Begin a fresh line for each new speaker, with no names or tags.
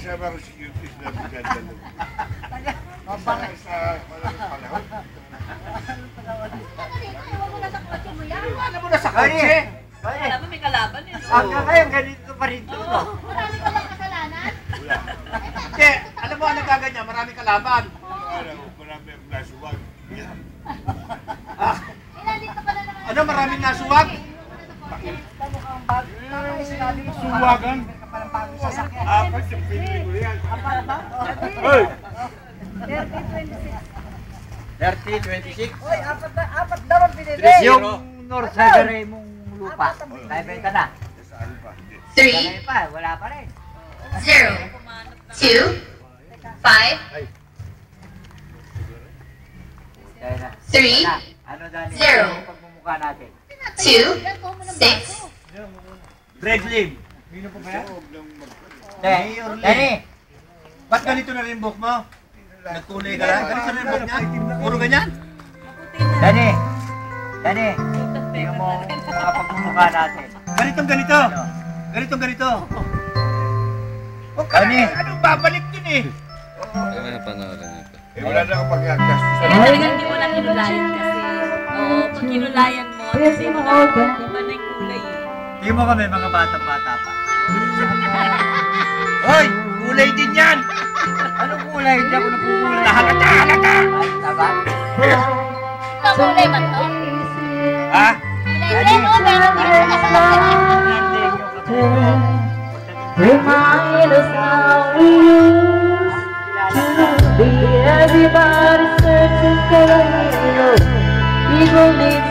Siya ba ang security na maganda lang? Sa malamang panahon.
Ano mo na sa kotse?
Alam mo, may kalaban eh.
Hanggang ngayon, ganito pa rin ito.
Marami ka bang kasalanan?
Hindi, alam mo, ano gaganyan? Maraming kalaban.
Marami ang nasuwag.
Ilan dito pala naman?
Ano, maraming nasuwag?
Suwagan? Apat yung pinili ko yan. Hoy!
30-26.
Uy, apat daw ang pinili.
Yung North Sagare mong lupa. Naibenta na.
Saan pa? Hindi.
3,
Pa, wala pa rin.
0, 2, 5,
Kaya na.
3,
Ano Dani?
Zero.
Ano yung pagmumukha natin?
2, 6,
Red Lim.
Mino pa ba yan? Huwag lang
Dani, ba't ganito na rin yung buhok mo? Nagkulay ka lang? Ganito na rin yung buhok niya? Puro ganyan? Dani, tingnan mo mga pagmumukha natin. Ganitong ganito. Ganitong ganito. Huwag ka na, anong babalik din eh?
Ano na panoorin ito?
wala na akong pag-gastos sa
Kaya talagang hindi mo na kinulayan kasi. Oo, pag kinulayan mo, kasi mga iba na yung kulay eh.
Tingnan mo kami, mga batang-bata pa. Hoy! Kulay din yan! Anong kulay? Hindi ako napukulay. Halata! Halata! Ay, taba?
Ito, kulay ba to?
Ha?
Kulay red o meron din sa
Remind us how we used to be. Everybody searching for a hero. People need